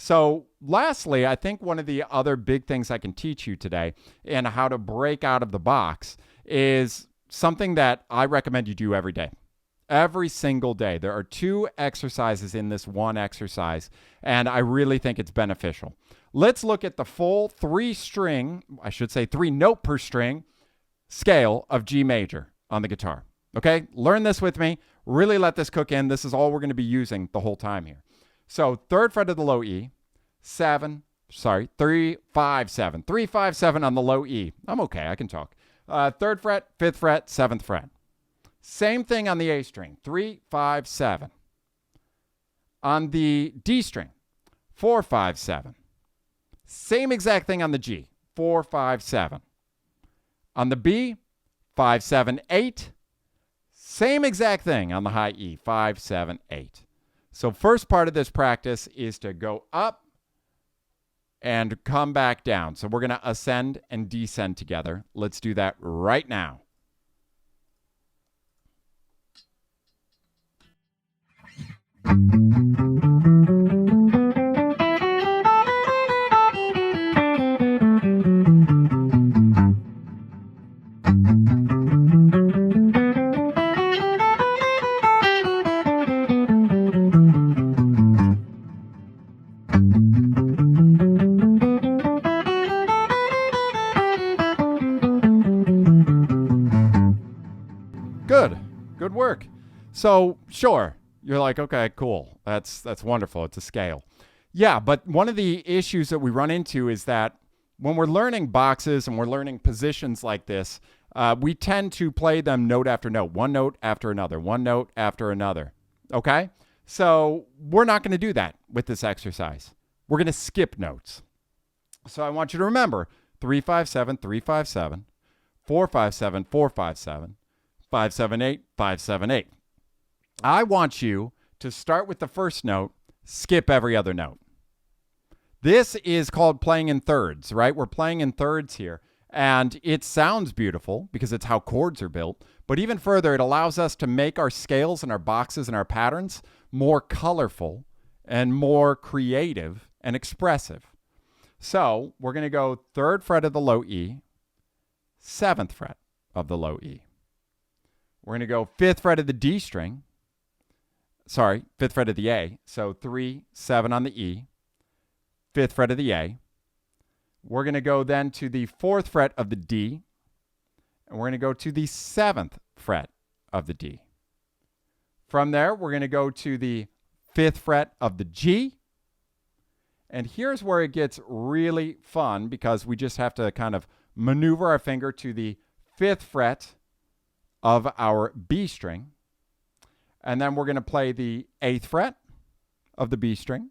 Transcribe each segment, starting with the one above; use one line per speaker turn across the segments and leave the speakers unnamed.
So lastly, I think one of the other big things I can teach you today in how to break out of the box is something that I recommend you do every day. Every single day. There are 2 exercises in this one exercise, and I really think it's beneficial. Let's look at the full 3 note per string scale of G major on the guitar. Okay? Learn this with me. Really let this cook in. This is all we're going to be using the whole time here. So 3rd fret of the low E, 3, 5, 7. 3, 5, 7 on the low E. I'm okay. I can talk. 3rd fret, 5th fret, 7th fret. Same thing on the A string, 3, 5, 7. On the D string, 4, 5, 7. Same exact thing on the G, 4, 5, 7. On the B, 5, 7, 8. Same exact thing on the high E, 5, 7, 8. So first part of this practice is to go up and come back down. So we're going to ascend and descend together. Let's do that right now. Good work. So sure, you're like, okay, cool. That's wonderful. It's a scale. Yeah, but one of the issues that we run into is that when we're learning boxes and we're learning positions like this, we tend to play them note after note, one note after another, one note after another. Okay? So we're not going to do that with this exercise. We're going to skip notes. So I want you to remember 3, 5, 7, 3, 5, 7, 4, 5, 7, 4, 5, 7, 5, 7, 8, 5, 7, 8. I want you to start with the first note, skip every other note. This is called playing in thirds, right? We're playing in thirds here, and it sounds beautiful because it's how chords are built. But even further, it allows us to make our scales and our boxes and our patterns more colorful and more creative and expressive. So we're going to go 3rd fret of the low E, 7th fret of the low E. We're going to go 5th fret of the D string. 5th fret of the A. So 3, 7 on the E. 5th fret of the A. We're going to go then to the 4th fret of the D. And we're going to go to the 7th fret of the D. From there, we're going to go to the 5th fret of the G. And here's where it gets really fun because we just have to kind of maneuver our finger to the 5th fret of our B string. And then we're going to play the 8th fret of the B string.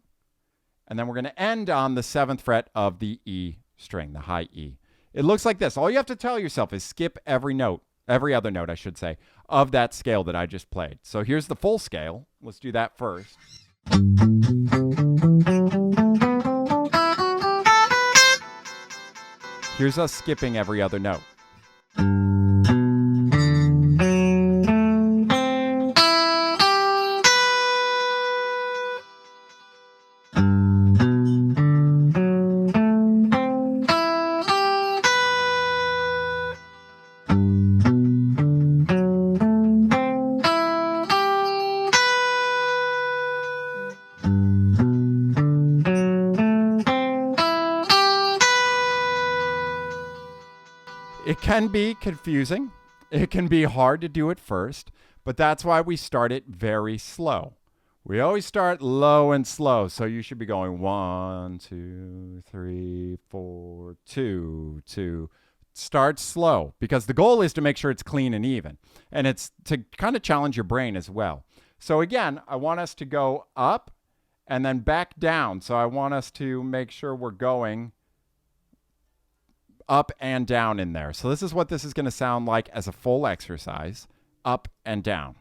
And then we're going to end on the 7th fret of the E string, the high E. It looks like this. All you have to tell yourself is skip every note, every other note, I should say, of that scale that I just played. So here's the full scale. Let's do that first. Here's us skipping every other note. It can be confusing. It can be hard to do at first, but that's why we start it very slow. We always start low and slow, so you should be going 1, 2, 3, 4, 2, 2. Start slow because the goal is to make sure it's clean and even, and it's to kind of challenge your brain as well. So again, I want us to go up and then back down. So I want us to make sure we're going up and down in there. So this is what this is going to sound like as a full exercise, up and down.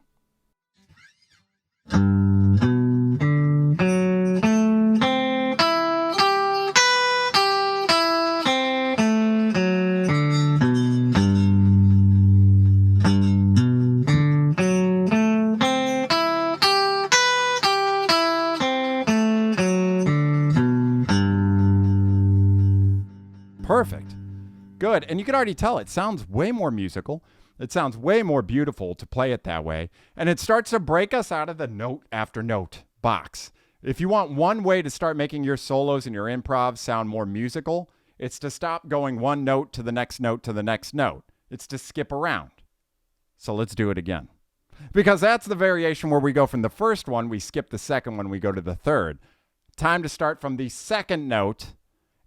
Good. And you can already tell it sounds way more musical. It sounds way more beautiful to play it that way. And it starts to break us out of the note after note box. If you want one way to start making your solos and your improv sound more musical, it's to stop going one note to the next note to the next note. It's to skip around. So let's do it again. Because that's the variation where we go from the first one, we skip the second one, we go to the third. Time to start from the second note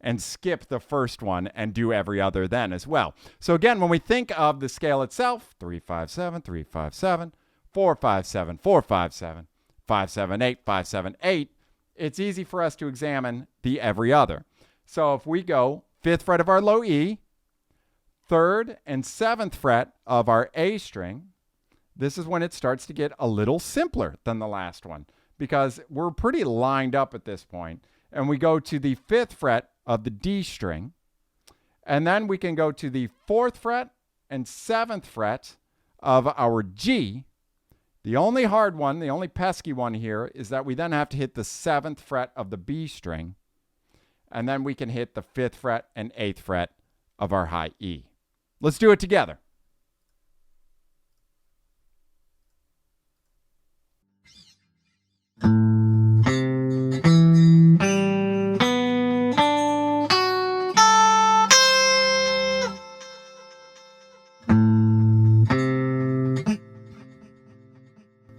and skip the first one and do every other then as well. So again, when we think of the scale itself, 3-5-7, 3-5-7, 4-5-7, 4-5-7, 5-7-8, 5-7-8, it's easy for us to examine the every other. So if we go 5th fret of our low E, 3rd and 7th fret of our A string, this is when it starts to get a little simpler than the last one because we're pretty lined up at this point. And we go to the 5th fret of the D string. And then we can go to the 4th fret and 7th fret of our G. The only hard one, the only pesky one here is that we then have to hit the 7th fret of the B string. And then we can hit the 5th fret and 8th fret of our high E. Let's do it together.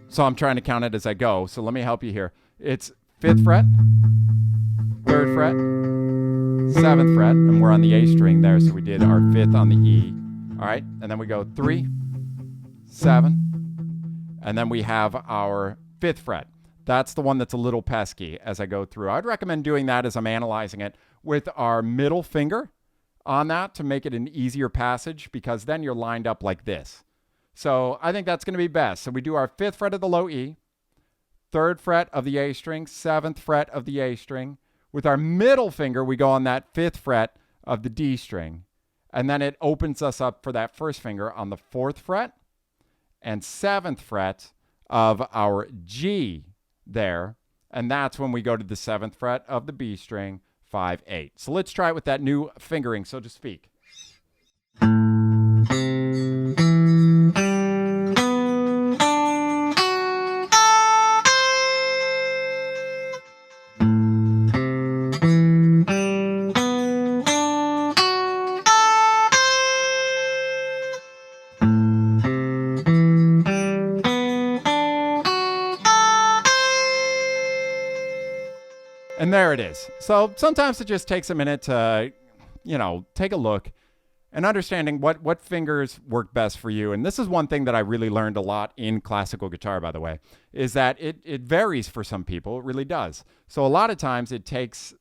So I'm trying to count it as I go. So let me help you here. It's 5th fret, 3rd fret, 7th fret, and we're on the A string there. So we did our 5th on the E. All right. And then we go 3, 7, and then we have our 5th fret. That's the one that's a little pesky as I go through. I'd recommend doing that as I'm analyzing it with our middle finger on that to make it an easier passage because then you're lined up like this. So I think that's going to be best. So we do our 5th fret of the low E, 3rd fret of the A string, 7th fret of the A string. With our middle finger, we go on that 5th fret of the D string. And then it opens us up for that first finger on the 4th fret and 7th fret of our G there. And that's when we go to the 7th fret of the B string, 5, 8. So let's try it with that new fingering, so to speak. And there it is. So sometimes it just takes a minute to, take a look and understanding what fingers work best for you. And this is one thing that I really learned a lot in classical guitar, by the way, is that it varies for some people. It really does. So a lot of times it takes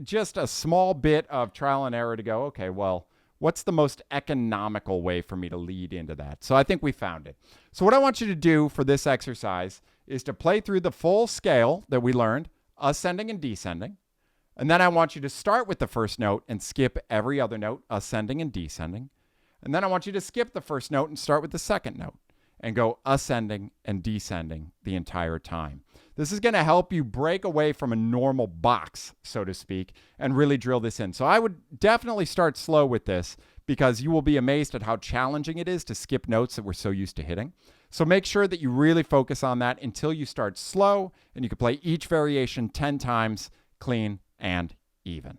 just a small bit of trial and error to go, okay, well, what's the most economical way for me to lead into that? So I think we found it. So what I want you to do for this exercise is to play through the full scale that we learned, ascending and descending. And then I want you to start with the first note and skip every other note, ascending and descending. And then I want you to skip the first note and start with the second note and go ascending and descending the entire time. This is going to help you break away from a normal box, so to speak, and really drill this in. So I would definitely start slow with this because you will be amazed at how challenging it is to skip notes that we're so used to hitting. So make sure that you really focus on that until you start slow and you can play each variation 10 times clean and even.